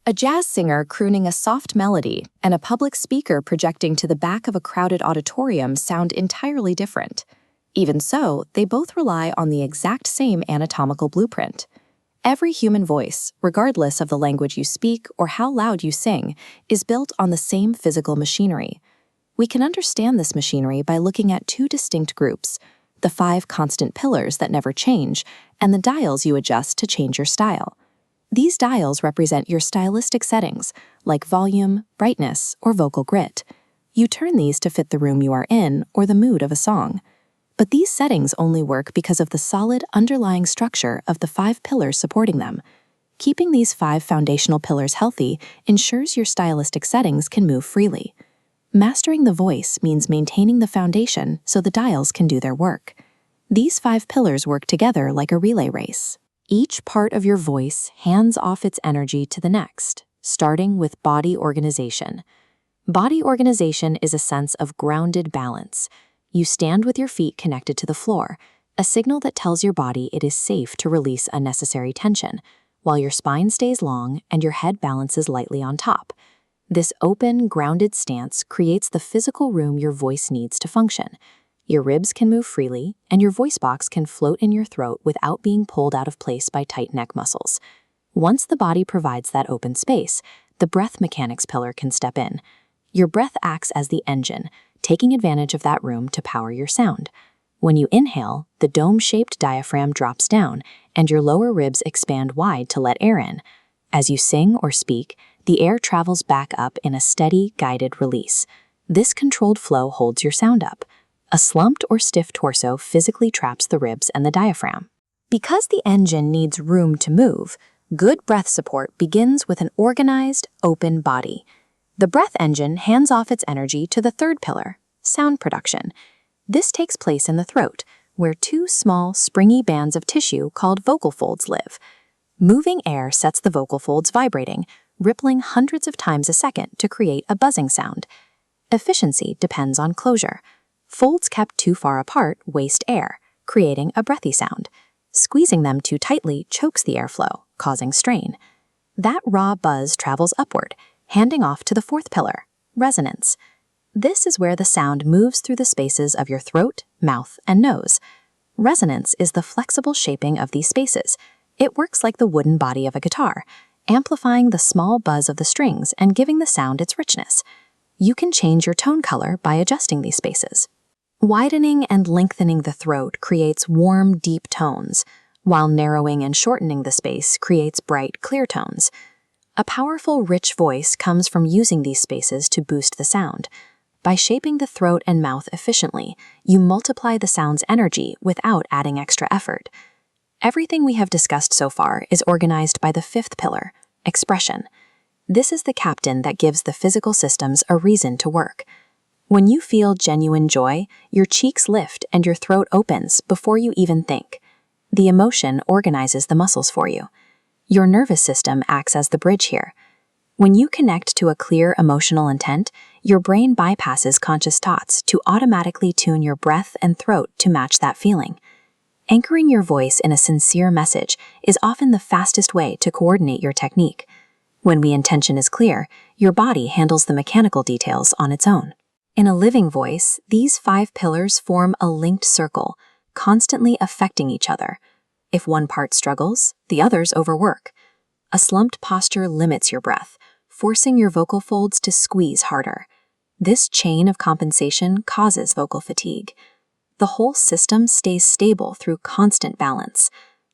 A jazz singer crooning a soft melody and a public speaker projecting to the back of a crowded auditorium sound entirely different. Even so, they both rely on the exact same anatomical blueprint. Every human voice, regardless of the language you speak or how loud you sing, is built on the same physical machinery. We can understand this machinery by looking at two distinct groups: the 5 constant pillars that never change, and the dials you adjust to change your style. These dials represent your stylistic settings, like volume, brightness, or vocal grit. You turn these to fit the room you are in or the mood of a song. But these settings only work because of the solid underlying structure of the 5 pillars supporting them. Keeping these 5 foundational pillars healthy ensures your stylistic settings can move freely. Mastering the voice means maintaining the foundation so the dials can do their work. These 5 pillars work together like a relay race. Each part of your voice hands off its energy to the next, starting with body organization. Body organization is a sense of grounded balance. You stand with your feet connected to the floor, a signal that tells your body it is safe to release unnecessary tension, while your spine stays long and your head balances lightly on top. This open, grounded stance creates the physical room your voice needs to function. Your ribs can move freely, and your voice box can float in your throat without being pulled out of place by tight neck muscles. Once the body provides that open space, the breath mechanics pillar can step in. Your breath acts as the engine, taking advantage of that room to power your sound. When you inhale, the dome-shaped diaphragm drops down, and your lower ribs expand wide to let air in. As you sing or speak, the air travels back up in a steady, guided release. This controlled flow holds your sound up. A slumped or stiff torso physically traps the ribs and the diaphragm. Because the engine needs room to move, good breath support begins with an organized, open body. The breath engine hands off its energy to the 3rd pillar, sound production. This takes place in the throat, where 2 small, springy bands of tissue called vocal folds live. Moving air sets the vocal folds vibrating, rippling hundreds of times a second to create a buzzing sound. Efficiency depends on closure. Folds kept too far apart waste air, creating a breathy sound. Squeezing them too tightly chokes the airflow, causing strain. That raw buzz travels upward, handing off to the 4th pillar, resonance. This is where the sound moves through the spaces of your throat, mouth, and nose. Resonance is the flexible shaping of these spaces. It works like the wooden body of a guitar, amplifying the small buzz of the strings and giving the sound its richness. You can change your tone color by adjusting these spaces. Widening and lengthening the throat creates warm, deep tones, while narrowing and shortening the space creates bright, clear tones. A powerful, rich voice comes from using these spaces to boost the sound. By shaping the throat and mouth efficiently, you multiply the sound's energy without adding extra effort. Everything we have discussed so far is organized by the 5th pillar, expression. This is the captain that gives the physical systems a reason to work. When you feel genuine joy, your cheeks lift and your throat opens before you even think. The emotion organizes the muscles for you. Your nervous system acts as the bridge here. When you connect to a clear emotional intent, your brain bypasses conscious thoughts to automatically tune your breath and throat to match that feeling. Anchoring your voice in a sincere message is often the fastest way to coordinate your technique. When the intention is clear, your body handles the mechanical details on its own. In a living voice, these 5 pillars form a linked circle, constantly affecting each other. If one part struggles, the others overwork. A slumped posture limits your breath, forcing your vocal folds to squeeze harder. This chain of compensation causes vocal fatigue. The whole system stays stable through constant balance.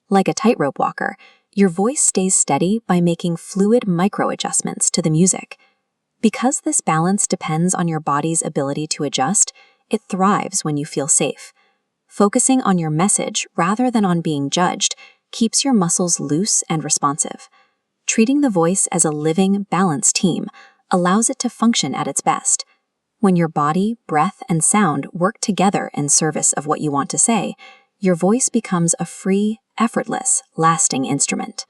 Like a tightrope walker, your voice stays steady by making fluid micro-adjustments to the music. Because this balance depends on your body's ability to adjust, it thrives when you feel safe. Focusing on your message rather than on being judged keeps your muscles loose and responsive. Treating the voice as a living, balanced team allows it to function at its best. When your body, breath, and sound work together in service of what you want to say, your voice becomes a free, effortless, lasting instrument.